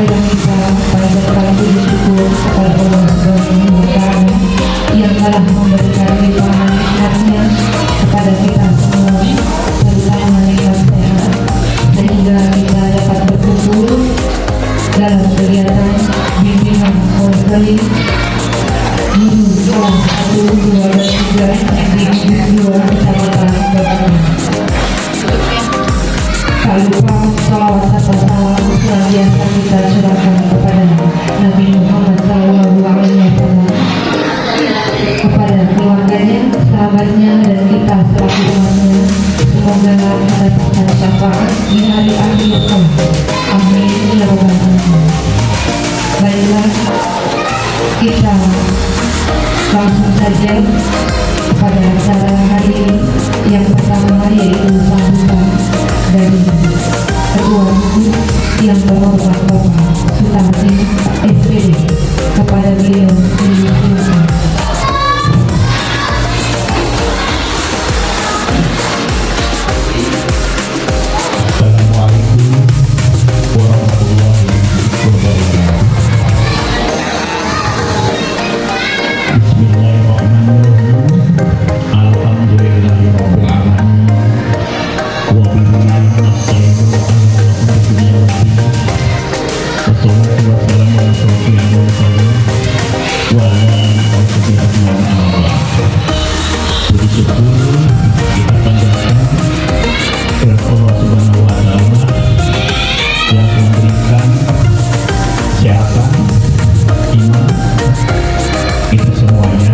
marilah kita panjatkan puji syukur kepada Allah Subhanahu wa Ta'ala yang telah memberikan limpahan nikmatnya kepada kita semua, terutama nikmat sehat, sehingga kita dapat berkumpul dalam kegiatan bimbingan konseling guru kelas 1, 2, dan 3 di Gugus 2 Kecamatan Batangan. Tak lupa salawat serta salam senantiasa kita curahkan kepada Nabi Muhammad SAW, kepada keluarganya, sahabatnya, dan kita selaku umatnya. Semoga mendapatkan syafaat di hari akhir kelak. Amin ya rabbal alamin. Baiklah, kita langsung saja pada acara hari ini. Yang pertama yaitu sambutan dari Ketua Gugus yang berhormat Bapak Sutardi SPD. Kepada beliau disilakan. Assalamualaikum warahmatullahi wabarakatuh. Bismillahirrahmanirrahim. Alhamdulillahirabbil alamin. Wa billahi nasta'inu wa ala wassalatu wassalamu ala asyrofil mursalin wa ala alihi wa sahbihi ajma'in. Puji syukur kita panjatkan kepada Allah Subhanahu wa Ta'ala yang memberikan kesehatan, iman itu semuanya.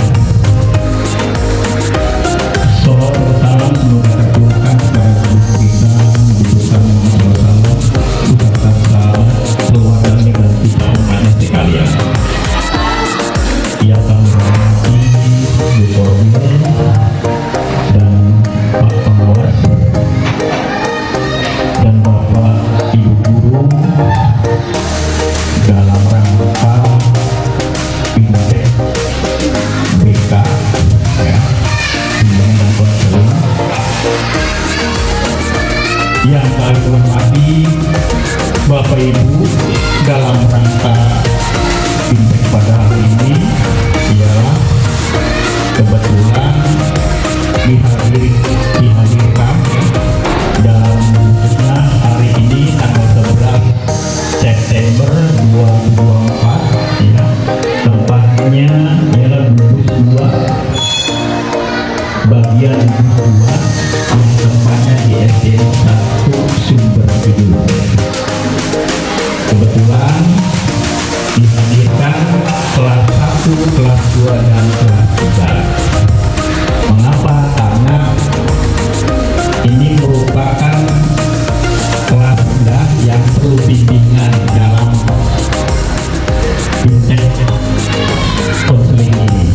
Salawat dan salam semoga tercurahkan kepada guru kita, Nabi Muhammad SAW, beserta keluarganya dan kita umatnya sekalian. Yang kami hormati Bu Korwil dan Pak Pengawas dan Bapak Ibu Guru dalam rangka Fintech BK ya, bimbingan dan konseling. Yang kami hormati Bapak Ibu dalam rangka Fintech pada hari ini ialah kebetulan dihadirkan dalam wujudnya hari ini tanggal 11 September 2024 ya. Tempatnya ialah Gugus 2 bagian Gugus 2 yang tempatnya di SDN 1 Sumber Hidup. Kebetulan dihadirkan kelas 1, kelas 2, dan kelas 3. Mengapa? Karena ini merupakan kelas rendah yang perlu bimbingan dalam fintech konseling ini.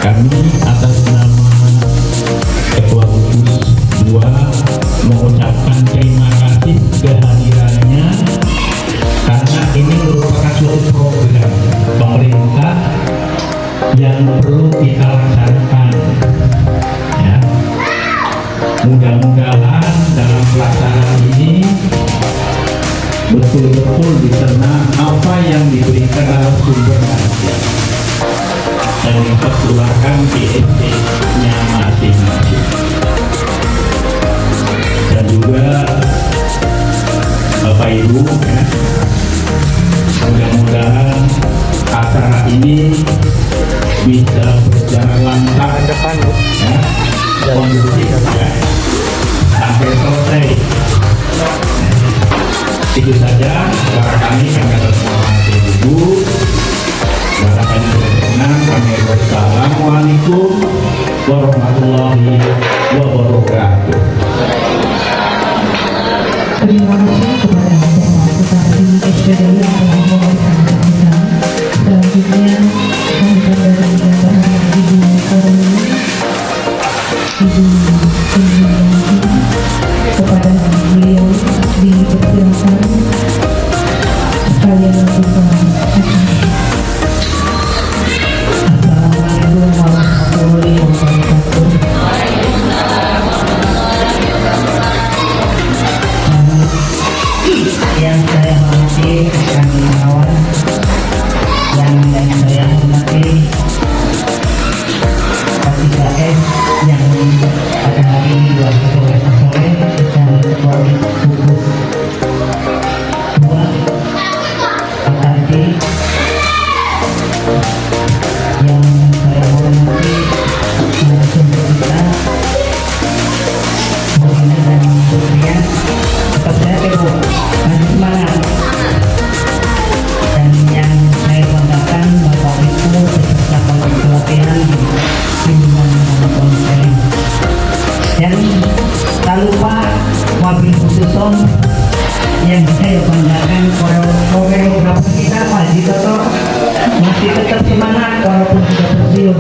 Kami atas nama Ketua Gugus 2 mengucapkan terima kasih kehadirannya, karena ini merupakan suatu program pemerintah yang perlu kita laksanakan ya. Mudah-mudahan dalam pelaksanaan ini betul-betul dicerna apa yang diberikan dalam sumber manusia dan kita tularkan di SD-nya masing-masing. Dan juga Bapak Ibu ya, mudah-mudahan acara ini bisa berjalan lancar depan ya, kondusif ya, sampai selesai. Itu saja suara kami atas nama Ibu. Barangkali berkenan kami wassalamualaikum warahmatullahi wabarakatuh. Terima kasih kepada Bapak Sutardi SPD yang telah memberikan sambutan. Selanjutnya sambutan dari Bapak Ibu Korwil, Ibu Kunjungan, kepada beliau dipersilakan sekalian lakukan acara. Assalamualaikum warahmatullahi wabarakatuh. Ya, yang saya hormati rekan kawan, yang saya hormati Pak KS yang pada hari ini 2 sore dan ketua gugus dua tadi yang saya hormati narasumber kita Bogina dan Putria, tetap saya teguh masih semangat. Dan yang saya banggakan Bapak Ibu beserta pelatihan di bimbingan konseling. Dan tak lupa wabil khususon yang saya banggakan koreografer kita Pak Jitoto masih tetap semangat walaupun sudah pensiun.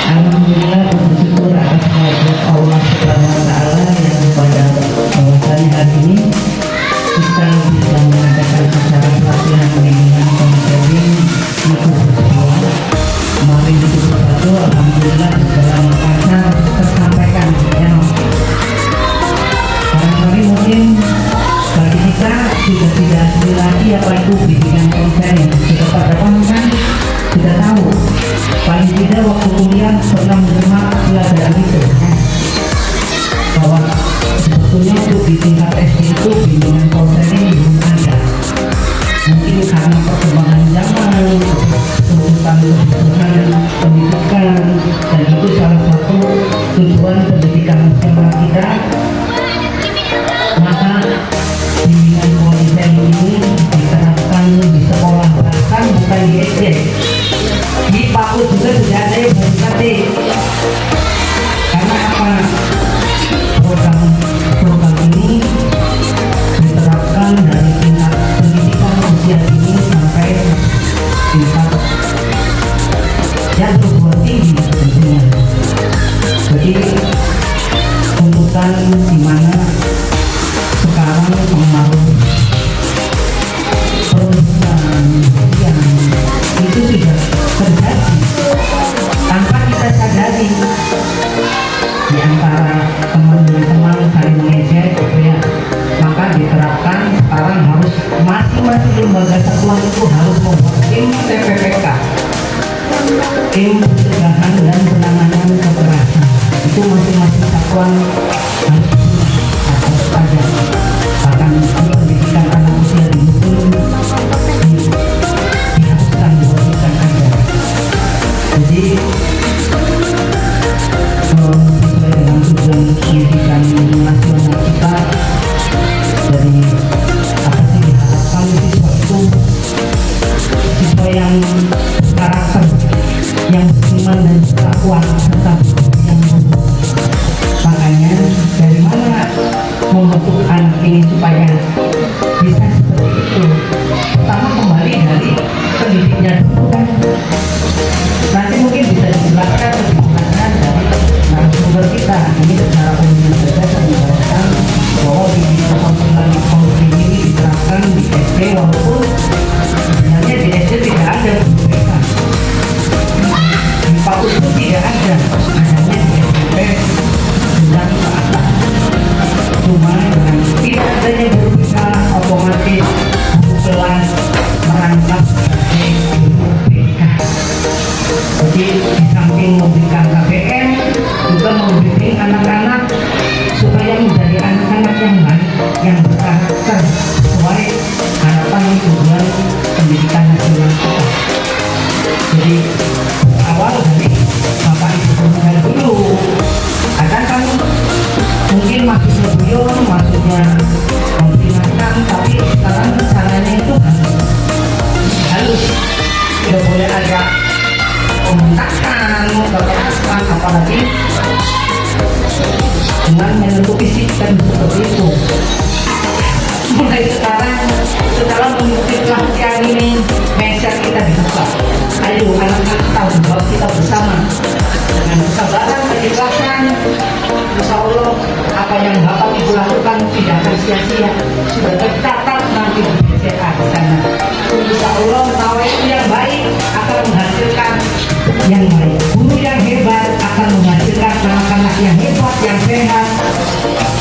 Alhamdulillah bersyukur atas kehadirat Allah Subhanahu wa taala yang pada bahwasanya hari ini kita bisa mengadakan acara pelatihan bimbingan konseling di Kubus 2. Kemarin di Kubus 1 alhamdulillah segala makanya tersampaikan ya. Barangkali mungkin bagi kita sudah tidak asli lagi apa itu bimbingan konseling. Sudah pada paham kan? Sudah tahu. Paling tidak waktu kuliah pernah menerima pelajaran itu ya. Bahwa sebetulnya untuk di tingkat SD itu bimbingan konseling belum ada. Mungkin karena perkembangan zaman, tuntutan kebutuhan pendidikan, dan itu salah satu tujuan pendidikan nasional kita. Maka bimbingan konseling ini diterapkan di sekolah, bahkan bukan di SD. Di PAUD juga sudah ada yang berarti. Karena apa? Program ini diterapkan dari tingkat pendidikan usia dini sampai tingkat yang perguruan tinggi tentunya. Jadi tuntutan di mana sekarang pengaruh perubahan yang itu sudah terjadi tanpa kita sadari di antara teman-teman saling mengejek ya. Maka diterapkan sekarang harus masing-masing lembaga satuan itu harus membuat tim TPPK, tim pencegahan dan penanganan kekerasan. Itu masing-masing satuan harus ada. Bahkan di pendidikan anak usia dini pun diharuskan diwajibkan ada. Jadi sesuai dengan tujuan pendidikan nasional kita, dari apa sih diharapkan siswa itu siswa yang karakter, yang beriman dan bertakwa serta yang luhur. Makanya dari mana membentuk anak ini supaya bisa seperti itu? Pertama kembali dari pendidiknya dulu kan. Nanti mungkin bisa dijelaskan lebih lanjut dari narasumber kita. Ini secara umum saja saya menjelaskan bahwa bimbingan konseling ini diterapkan di SD, walaupun sebenarnya di SD tidak ada bimbingan. Di PAUD itu tidak ada, adanya di SMP dan ke atas. Cuma dengan tidak adanya bimbingan otomatis kelas merangkap sebagai guru BK. Jadi di samping memberikan KBM juga membimbing anak-anak supaya menjadi anak-anak yang baik, yang berkarakter sesuai harapan tujuan pendidikan nasional kita. Jadi awal dari Bapak Ibu Pemudal dulu, ada kan mungkin maksudnya beliau maksudnya memperingatkan, tapi sekarang caranya itu halus, tidak boleh ada mementakkan, kekerasan, apalagi dengan menyentuh fisik dan seperti itu. Mulai sekarang setelah mengikuti pelatihan ini, mindset kita dibuka. Ayo anak-anak tahu bahwa kita bersama dengan kesabaran, keikhlasan, insya Allah apa yang Bapak Ibu lakukan tidak akan sia-sia, sudah tercatat nanti di BCA di sana. Insya Allah tahu itu yang baik akan menghasilkan yang baik. Guru yang hebat akan menghasilkan anak-anak yang hebat, yang sehat,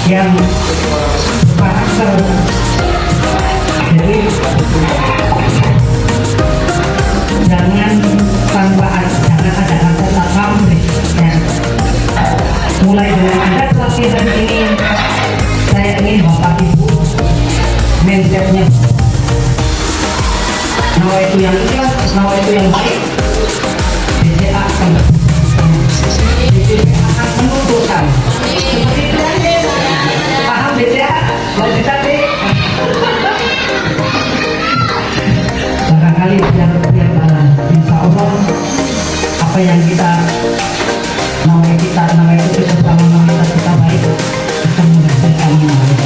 yang karakter. Jadi jangan jangan ada kata pamrih ya. Mulai dengan ada pelatihan ini, saya ingin Bapak Ibu mindsetnya nawa itu yang ikhlas, nawa itu yang baik. BCA akan menentukan seperti itu aja. Paham BCA? Wajib tadi barangkali biar insya Allah apa yang kita namanya itu kita sama kita baik akan menghasilkan yang baik.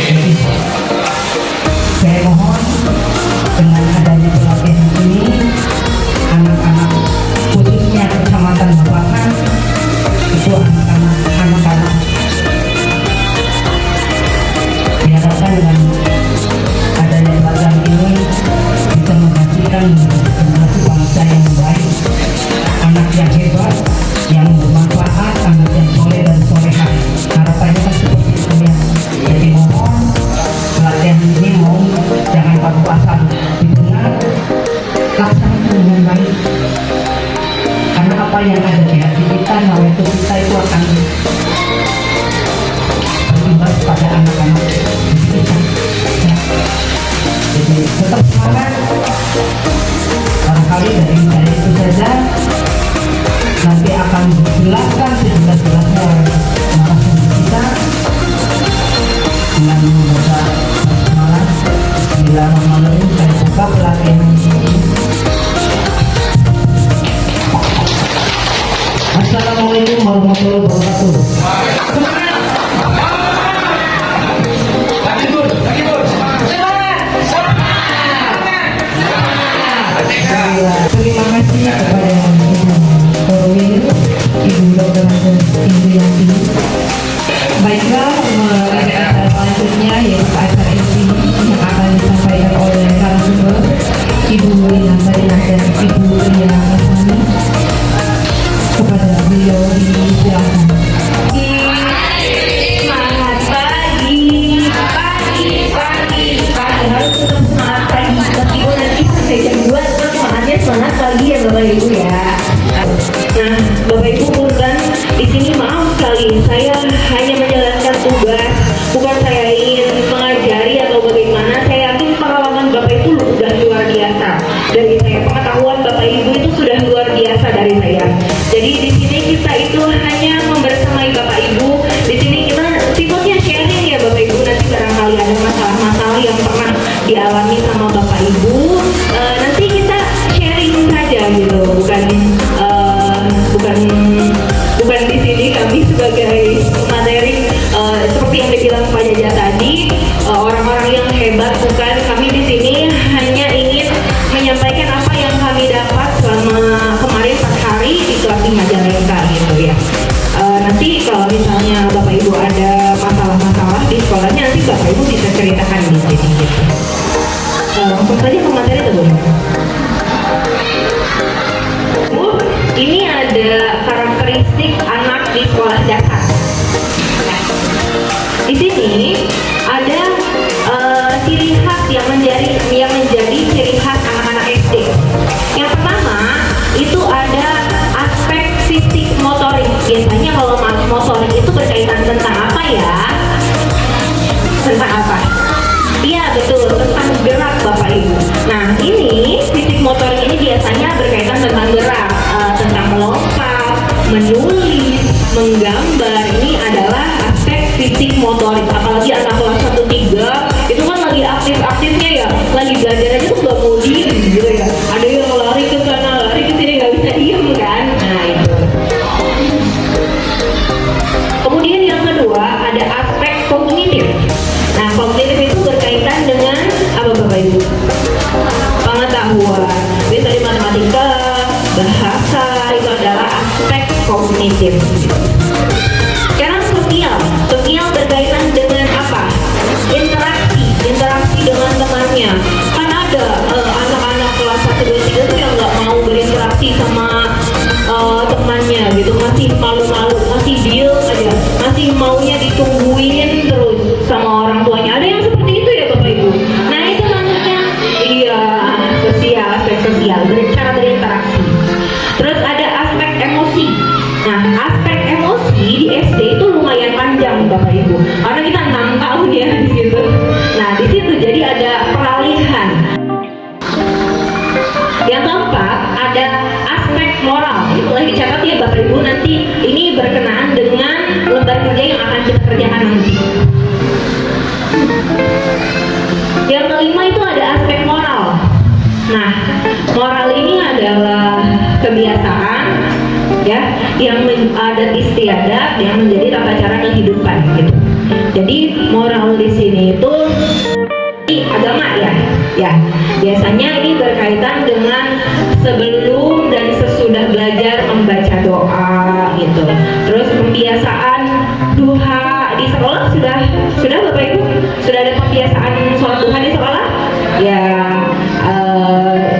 Jadi saya mohon dengan adanya pelatihan ini, anak-anak khususnya kecamatan Babakan itu anak-anak diharapkan dengan adanya pelatihan ini bisa menghasilkan generasi bangsa yang baik, anak yang hebat, yang bermanfaat, anak yang soleh dan solehah. Harapannya kan seperti itu ya. Jadi mohon pelatihan ini jangan pas-pasan didengar, laksanakan dengan baik. Karena apa yang ada di hati kita, nawa itu kita itu akan berimbas pada anak-anak kita. Ya. Jadi tetap semangat. Barangkali dari saya itu saja. Nanti akan dijelaskan sejelas-jelasnya narasumber kita dengan membaca basmalah. Bismillahirrahmanirrahim. Saya buka pelatihan ini. Assalamualaikum warahmatullahi wabarakatuh. Terima kasih kepada Ibu Ibu Dr. Ibu Yanti. Baiklah, mulai acara selanjutnya yaitu acara ini yang akan disampaikan oleh narasumber Ibu Yanti dan Ibu Ria Kasani. Kepada beliau disilahkan. Semangat pagi. Harus tetap semangat pagi. Meskipun nanti sampai jam 2 tetap semangatnya semangat pagi ya Bapak Ibu ya. Nah, Bapak Ibu punten di sini maaf sekali saya hanya menjalankan tugas, bukan saya ingin mengajari atau bagaimana. Saya yakin pengalaman Bapak Ibu sudah luar biasa dari saya, pengetahuan Bapak Ibu itu sudah luar biasa dari saya. Jadi di sini kita itu hanya membersamai Bapak Ibu. Di sini kita sifatnya sharing ya Bapak Ibu. Nanti barangkali ada masalah-masalah yang pernah dialami sama Bapak Ibu, nanti kita sharing saja gitu, bukan di sini kami sebagai materi seperti yang dibilang Pak Jaja tadi, orang-orang yang hebat, bukan. Kami di sini hanya ingin menyampaikan apa yang kami dapat selama kemarin 4 hari di kelas di Majalengka gitu ya. Nanti kalau misalnya Bapak Ibu ada masalah-masalah di sekolahnya, nanti Bapak Ibu bisa ceritakan di sini gitu. Langsung saja ke materi teman-teman. Ini ada karakteristik anak di sekolah dasar. Di sini ada ciri khas yang menjadi ciri khas anak-anak SD. Yang pertama itu ada aspek fisik motorik. Biasanya kalau motorik itu berkaitan tentang apa ya? Tentang apa? Iya betul, tentang gerak Bapak Ibu. Nah ini fisik motorik ini biasanya berkaitan tentang gerak, tentang melompat, menulis, menggambar. Ini adalah aspek fisik motorik. Apalagi anak kelas 1-3 itu kan lagi aktif-aktifnya ya, lagi belajar aja tuh gak mau diem gitu ya. Ada yang lari ke sana, lari ke sini, gak bisa diem kan. Nah itu. Kemudian yang kedua ada aspek kognitif. Nah kognitif itu berkaitan dengan apa Bapak Ibu? Pengetahuan. Misalnya matematika, bahasa, itu adalah aspek kognitif. Sekarang sosial berkaitan dengan apa? Interaksi dengan temannya. Kan ada anak-anak kelas 1-2-3 tuh yang nggak mau berinteraksi sama temannya gitu, masih malu-malu, masih diem aja, masih maunya ditungguin terus sama orang tuanya. ini berkenaan dengan lembar kerja yang akan kita kerjakan nanti. Yang kelima itu ada aspek moral. Nah, moral ini adalah kebiasaan ya yang adat istiadat yang menjadi tata cara kehidupan gitu. Jadi moral di sini itu agama ya biasanya ini berkaitan dengan sebelum dan sesudah belajar membaca doa gitu. Terus pembiasaan duha di sekolah sudah Bapak Ibu sudah ada pembiasaan sholat duha di sekolah ya.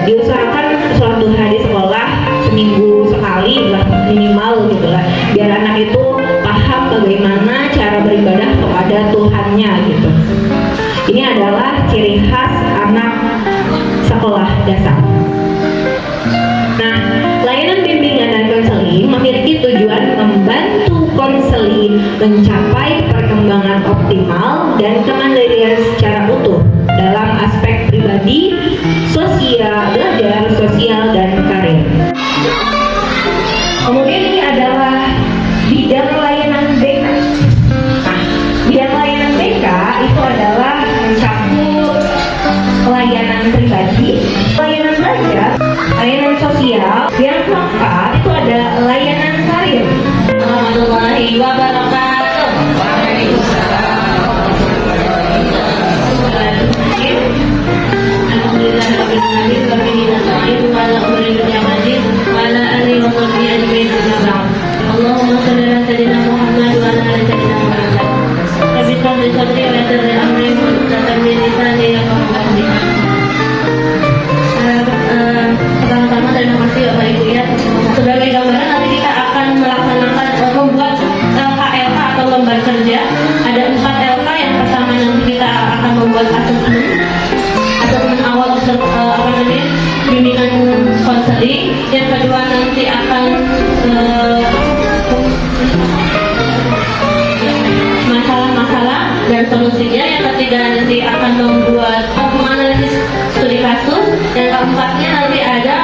Diusahakan sholat duha di sekolah seminggu sekali lah minimal gitu lah, biar anak itu paham bagaimana cara beribadah kepada Tuhannya gitu. Ini adalah ciri khas anak sekolah dasar. Nah, layanan bimbingan dan konseling memiliki tujuan membantu konseli mencapai perkembangan optimal dan kemandirian secara utuh dalam aspek pribadi, sosial, belajar, sosial, dan karir. Kemudian ini adalah bidang layanan BK. Nah, bidang layanan BK itu adalah mencakup layanan pribadi, layanan belajar, layanan sosial. Yang keempat itu ada layanan karir. Warahmatullahi wabarakatuh. Alhamdulillahirrahmanirrahim. Allahumma shalli ala sayyidina Muhammad wa ala ali sayyidina Muhammad. Rabbi shrah li sadri wa yassir li amri wahlul min lisani yafqahu qawli. Pertama-tama terima kasih Bapak Ibu ya. Sebagai gambaran nanti kita akan melaksanakan membuat LK atau lembar kerja. Ada 4 LK. Yang pertama nanti kita akan membuat asesmen awal bimbingan konseling. Yang kedua nanti akan masalah-masalah dan solusinya. Yang ketiga nanti akan membuat menganalisis studi kasus. Dan keempatnya nanti ada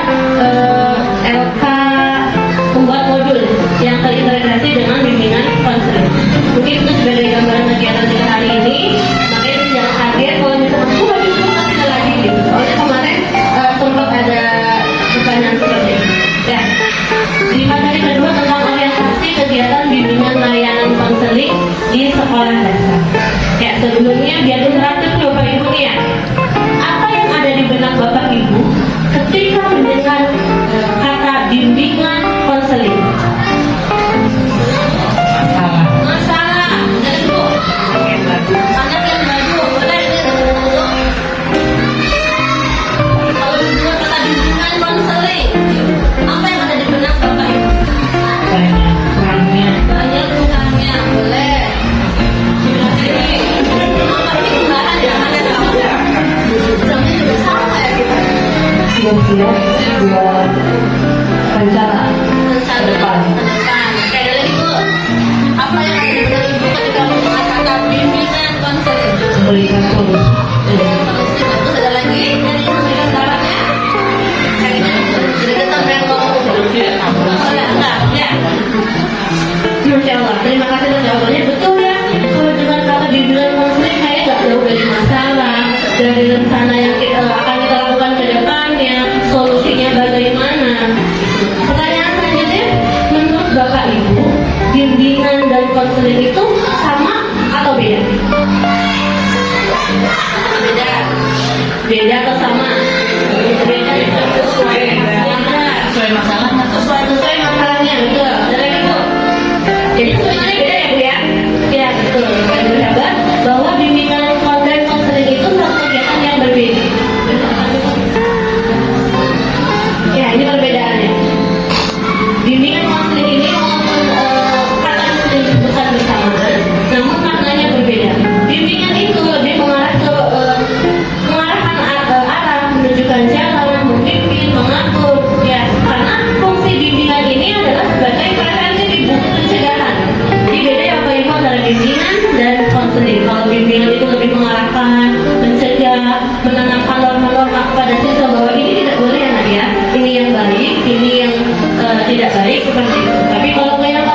LK membuat modul yang terintegrasi dengan bimbingan konseling. Mungkin itu sebagai gambaran kegiatan kita hari ini. Makanya jangan kaget kalau misalkan nanti ada lagi gitu. Soalnya kemarin sempat ada pertanyaan seperti itu. Ya. Di materi kedua tentang orientasi kegiatan bimbingan layanan konseling di sekolah dasar. Ya, sebelumnya biar interaktif Bapak Ibu nih ya. Apa yang ada di benak Bapak Ibu ketika mendengar kata bimbingan konseling? Masalah. Jadi Bu, anak yang baru boleh kalau dengar kata bimbingan konseling, apa yang ada di benak Bapak Ibu? Banyak kurangnya, boleh. Siap-siap buat rencana depan. Oke, dari Ibu, apa yang ada dari Ibu ketika mendengar kata bimbingan konseling? memberikan solusi. Solusi bagus, ada lagi dari yang memberikan sarannya? Kayaknya jadi kita pengen ngomong solusi ya? Oh ya, enggak, ya. Masya Allah, terima kasih atas jawabannya. Betul ya, kalau dengan kata bimbingan konseling kayaknya nggak jauh dari masalah, dari rencana yang akan kita lakukan ke depannya, solusinya bagaimana. Pertanyaan selanjutnya, menurut Bapak Ibu, bimbingan dan konseling itu sama atau beda? Beda atau sama? Beda itu sesuai masalahnya. Sesuai masalahnya, betul. Ada lagi Bu? Jadi sebenarnya beda ya Bu ya? Ya betul. Sahabat, bahwa bimbingan dan konseling itu satu kegiatan yang berbeda. Ya, ini perbedaannya. Bimbingan konseling ini walaupun katanya sudah disebutkan bersamaan, namun maknanya berbeda. Bimbingan itu lebih mengarahkan arah, menunjukkan jalan, memimpin, mengatur. Ya, karena fungsi bimbingan ini adalah sebagai preventif ibu pencegahan. Jadi beda ya Bapak Ibu antara bimbingan dan konseling. Kalau bimbingan itu lebih mengarahkan, mencegah, menanamkan norma-norma kepada siswa bahwa ini tidak boleh ya Nak ya, ini yang baik, ini yang tidak baik seperti itu. Tapi kalau yang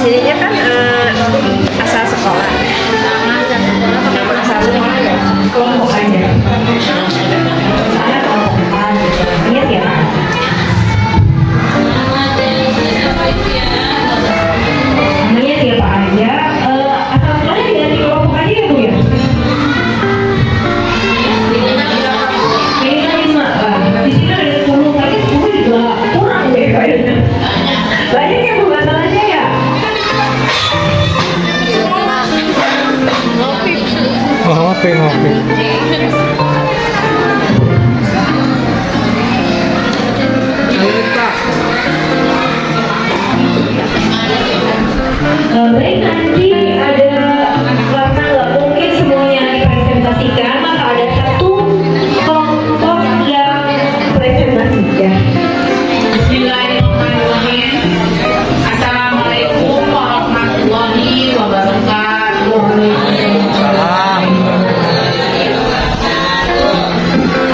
Jadinya kan asal sekolah. Asal sekolah ya. Kelompok aja. Saya kelompokan. Ingat ya Pak? Namanya siapa aja? Asal sekolahnya diganti kelompok aja ya Bu ya? Minimal 5 lah. Di sini ada 10, tapi 10 juga kurang deh kayaknya. Banyak ya Bu masalahnya ya? Ngopi. Baik, nanti ada karena nggak mungkin semuanya dipresentasikan, maka ada satu kelompok yang presentasikan. Bismillahirrahmanirrahim. Assalamualaikum warahmatullahi wabarakatuh.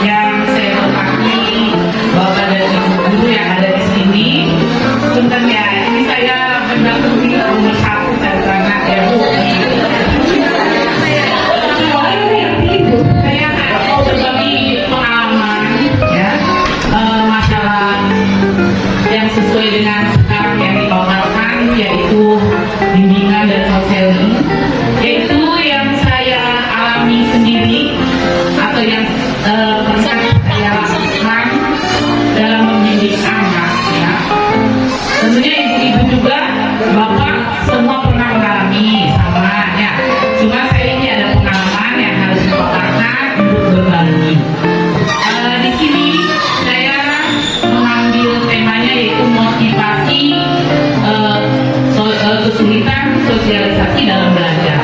Yang saya hormati Bapak dan Ibu guru yang ada di sini. Punten ya, ini saya mendampingi nomor 1 sarjana ya Bu. Saya mau berbagi pengalaman ya, masalah yang sesuai dengan sekarang yang ditawarkan, yaitu bimbingan dan konseling, yaitu yang saya alami sendiri atau yang pernah saya lakukan dalam membimbing anak ya. Tentunya ibu-ibu juga, bapak semua pernah mengalami sama ya. Cuma saya ini ada pengalaman yang harus dipaparkan untuk berbagi. Di sini saya mengambil temanya yaitu motivasi kesulitan sosialisasi dalam belajar.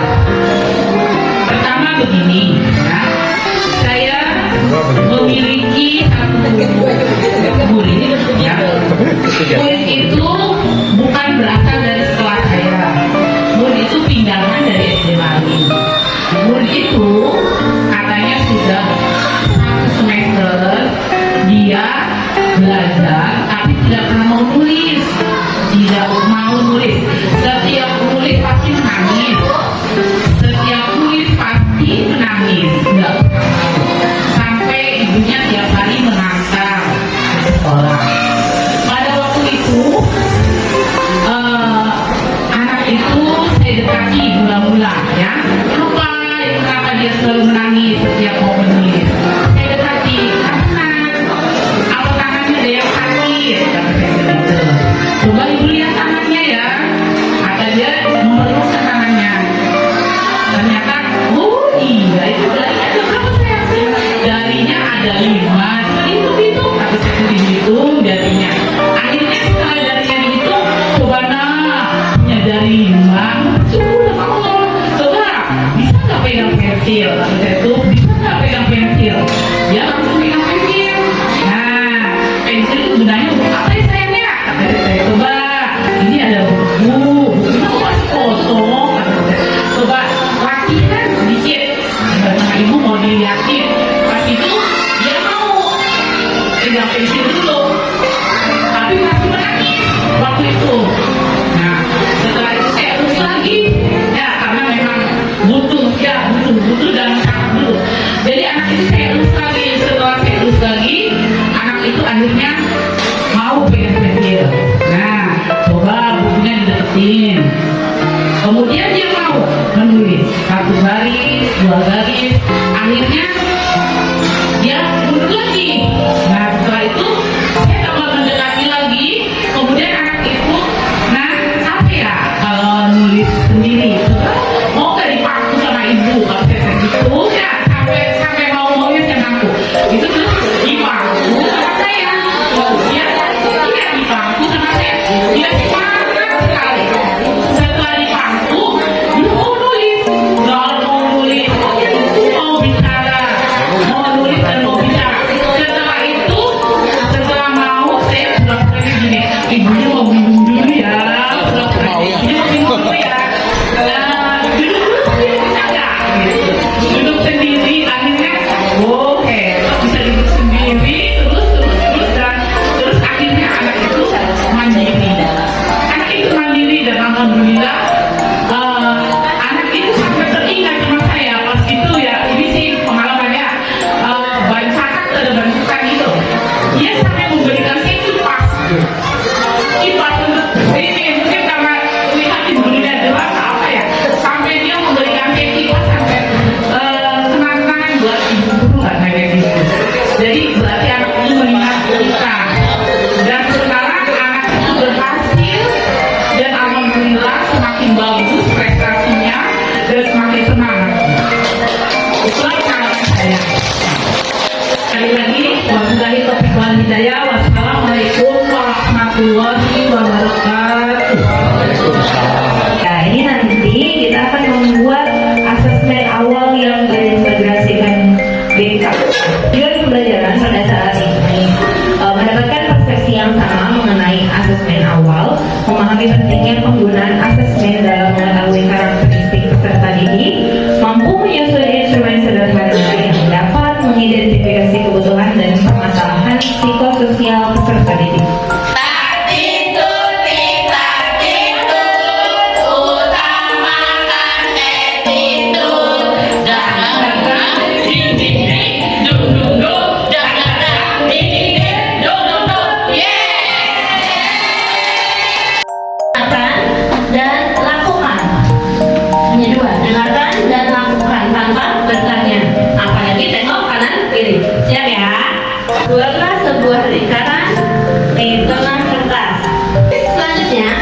Pertama begini, ya, saya memiliki satu murid, ya. Murid itu bukan berasal dari sekolah saya. Murid itu pindahan dari SD lain. Murid itu katanya sudah 1 semester dia belajar tapi tidak pernah mau nulis, tidak mau nulis. Setiap nulis pasti menangis, setiap nulis pasti menangis, nggak pernah mau. Sampai ibunya tiap hari mengantar ke sekolah. Pada waktu itu anak itu saya dekati mula-mula ya. Kenapa dia selalu menangis setiap mau menulis? Saya dekati, karena apa tangannya ada yang sakit, kata saya begitu. Coba ibu lihat tangannya ya. Kata dia memerlukan tangannya. Ternyata, oh iya itu jarinya ada berapa saya? Jarinya ada 5. Itu kata saya dihitung jarinya. Akhirnya setelah jarinya dihitung, coba punya jari 5. Coba bisa nggak pegang pensil? Kata saya tuh bisa nggak pegang pensil? Dia langsung pegang pensil. Nah, pensil itu gunanya untuk apa ya sayangnya? Kata saya, coba ini ada bukunya kok masih kosong. Kata saya, coba latihan sedikit. Sama ibu mau dilihatin. Pas itu dia mau pegang pensil dulu, tapi masih menangis waktu itu. Nah, setelah itu saya urus lagi ya, karena memang butuh dan sangat butuh. Jadi anak itu saya urus lagi. Setelah saya urus lagi, anak itu akhirnya mau pegang pensil. Nah, coba bukunya dideketin. Kemudian dia mau menulis 1 garis, 2 garis. Akhirnya dia mundur lagi. Nah, setelah itu saya tambah mendekati lagi. Kemudian anak itu, nah apa ya kalau nulis sendiri? Coba mau nggak dipaku sama ibu? Kalau saya gitu ya, sampai mau-maunya saya ngaku. Itu terus dipaku sama saya. Kemudian dia dipaku sama saya. Dia semangat sekali. Setelah dipaku, alhamdulillah anak itu sampai teringat sama saya pas itu ya. Ini sih pengalamannya banyak ada bantuan itu. Dia sampai memberikan saya kipas untuk ini mungkin karena lihat di dunia jelas apa ya, sampai dia memberikan saya kipas sampai kenang-kenangan buat ibu guru lah kayak gitu. Jadi berarti anak ini mengingat kita, dan sekarang anak itu berhasil dan alhamdulillah semakin bagus prestasinya dan semakin semangat. Itulah pengalaman saya. Sekali lagi, wabillahi taufiq wal hidayah. Wassalamualaikum warahmatullahi wabarakatuh. Nah, ini nanti kita akan membuat asesmen awal yang terintegrasikan BK. Tujuan pembelajaran pada saat ini mendapatkan persepsi yang sama mengenai asesmen awal, memahami pentingnya penggunaan asesmen dalam mengetahui karakteristik peserta didik, mampu menyusun instrumen sederhana yang dapat mengidentifikasi kebutuhan dan permasalahan psikososial peserta didik. Dan lakukan. Hanya dua, dengarkan dan lakukan tanpa bertanya. Apalagi tengok kanan kiri. Siap ya? Buatlah sebuah lingkaran di tengah kertas. Selanjutnya,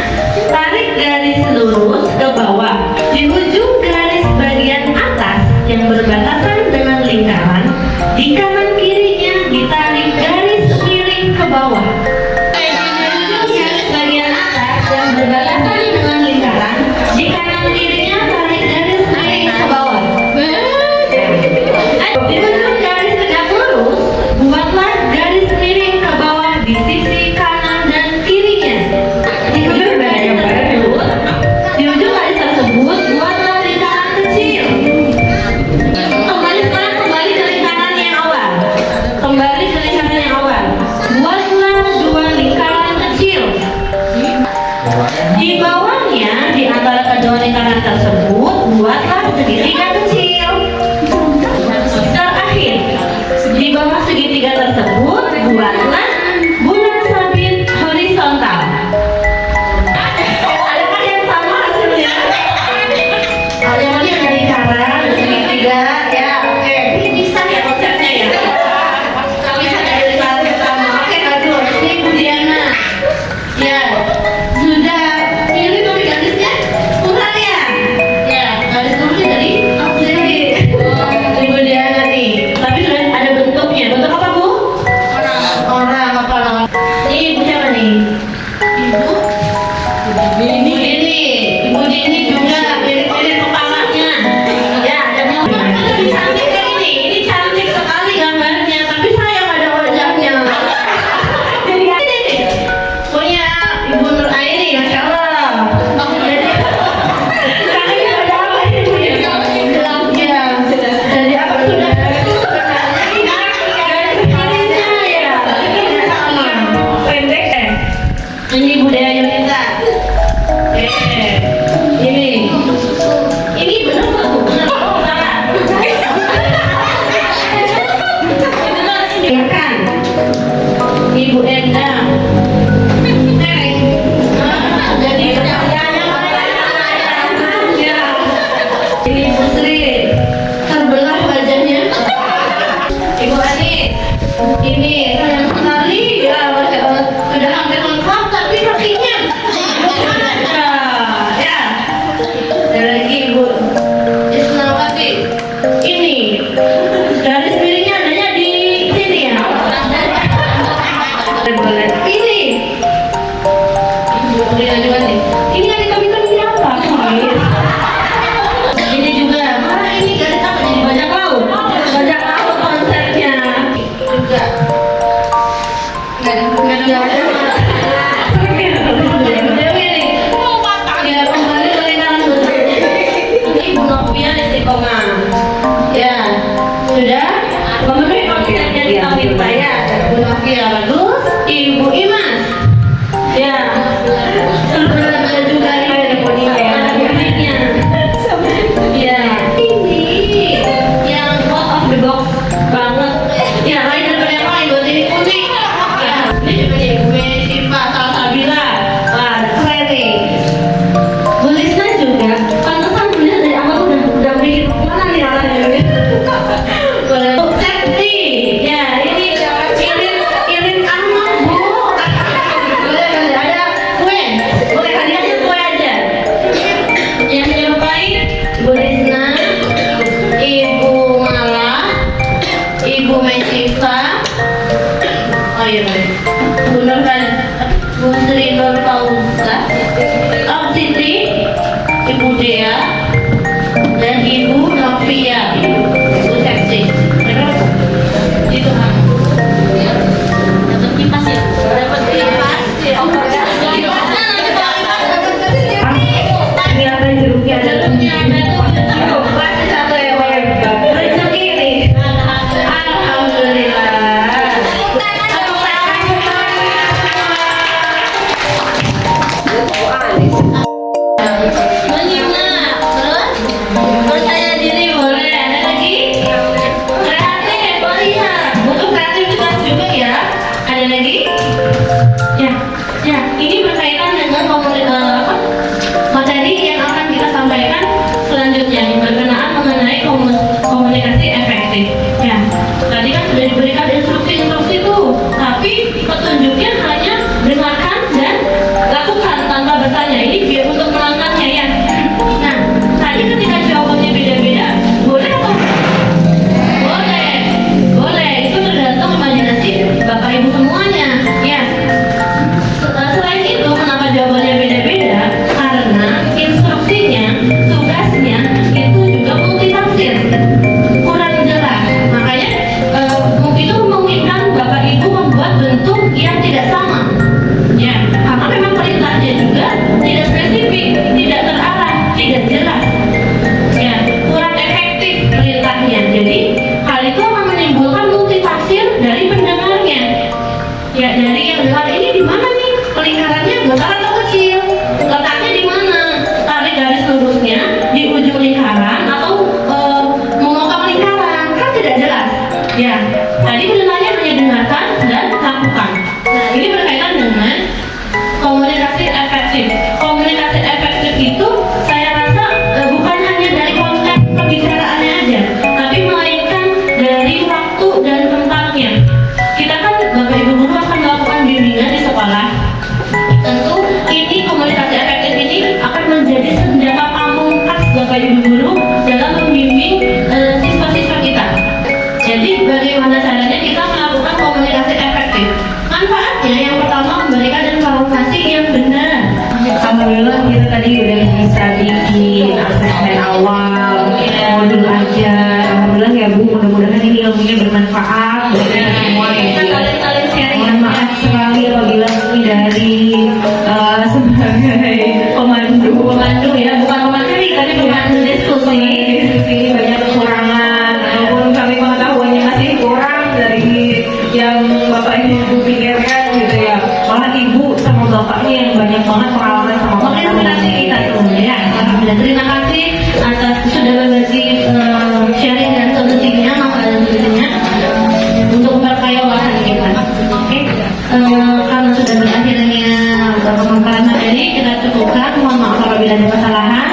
tarik garis lurus ke bawah di ujung garis bagian atas yang berbatasan dengan lingkaran. Di kanan kirinya ditarik garis miring ke bawah. Di ujung garis bagian atas yang berbatasan dengan lingkaran, di kanan kirinya tarik garis miring ke bawah. Di ujung garis tegak lurus, buatlah garis miring ke bawah di sisi kanan dan kirinya. Di ujung garis tersebut, buatlah lingkaran kecil. Kembali ke lingkaran yang awal. Buatlah dua lingkaran kecil. Di bawahnya, di antara kedua lingkaran tersebut, buatlah segitiga kecil. Terakhir, di bawah segitiga tersebut, buatlah bulan sabit horizontal. Adakah yang sama hasilnya? Ada yang dari lingkaran, segitiga, ya, oke. Ini bisa ya konsepnya ya. Bisa dari lingkaran pertama. Oke, bagus. Ini Bu Diana. Ya, sudah pilih tuh garisnya? Kurang ya? Ya, garis lurusnya dari sini. Ibu Diana nih. Tapi sudah ada bentuknya. Bentuk apa, Bu? Orang. yang ada tuh cukup pasti satu ya Pak. Rezeki nih. Alhamdulillah. Menyimak, terus percaya diri boleh. Ada lagi? Kreatif, melihat. Butuh kreativitas juga ya. Ada lagi? Ya, ini berkaitan dengan materi yang akan kita sampaikan selanjutnya yang berkenaan mengenai komunikasi efektif. Ya, tadi kan sudah diberikan instruksi-instruksi tuh, tapi petunjuknya hanya dengarkan dan lakukan tanpa bertanya. Ini biar untuk melangkahnya ya. Nah, tadi ketika jawabannya beda-beda, boleh atau boleh, itu tergantung imajinasi Bapak Ibu semuanya. Ya. Selain itu, kenapa jawabannya beda-beda? Karena instruksinya, tugasnya itu juga multitafsir, kurang jelas. Makanya itu memungkinkan Bapak Ibu membuat bentuk yang tidak sama. Ya, karena memang perintahnya juga tidak spesifik, tidak terarah, tidak jelas. Ya, kurang efektif perintahnya. Jadi hal itu akan menimbulkan multitafsir dari pendengarnya. Ya, dari yang dengar ini di mana nih? Lingkarannya besar atau kecil? Letaknya di mana? Tarik garis lurusnya di ujung lingkaran atau memotong lingkaran? Kan tidak jelas. Ya, tadi perintahnya hanya dengarkan dan lakukan. Nah, ini berkaitan dengan komunikasi efektif. Komunikasi efektif itu saya rasa bukan hanya dari konteks pembicaraannya aja, tapi melainkan dari waktu dan tempatnya. Kita kan Bapak Ibu guru akan melakukan bimbingan di sekolah. Tentu ini komunikasi efektif ini akan menjadi senjata pamungkas Bapak Ibu guru dalam membimbing siswa-siswa kita. Jadi bagaimana caranya kita melakukan komunikasi efektif? Manfaatnya yang pertama memberikan informasi yang benar. Alhamdulillah kita tadi udah bisa bikin asesmen awal, modul ajar. Alhamdulillah ya Bu, mudah-mudahan ini ilmunya bermanfaat bagi kita semua ya. Kita saling sharing. Mohon maaf sekali apabila ini dari sebagai pemandu Ya, bukan pemateri, tapi pemandu diskusi. ini banyak kekurangan ataupun kami pengetahuannya masih kurang dari yang Bapak Ibu pikirkan gitu ya. Malah Ibu sama Bapaknya yang banyak banget pengalaman sama Menginspirasi kita semua ya. Alhamdulillah. Terima kasih atas sudah berbagi sharing dan solusinya, masalah dan solusinya untuk memperkaya wawasan kita. Oke, karena sudah berakhirnya pemaparan materi, kita cukupkan. Mohon maaf apabila ada kesalahan.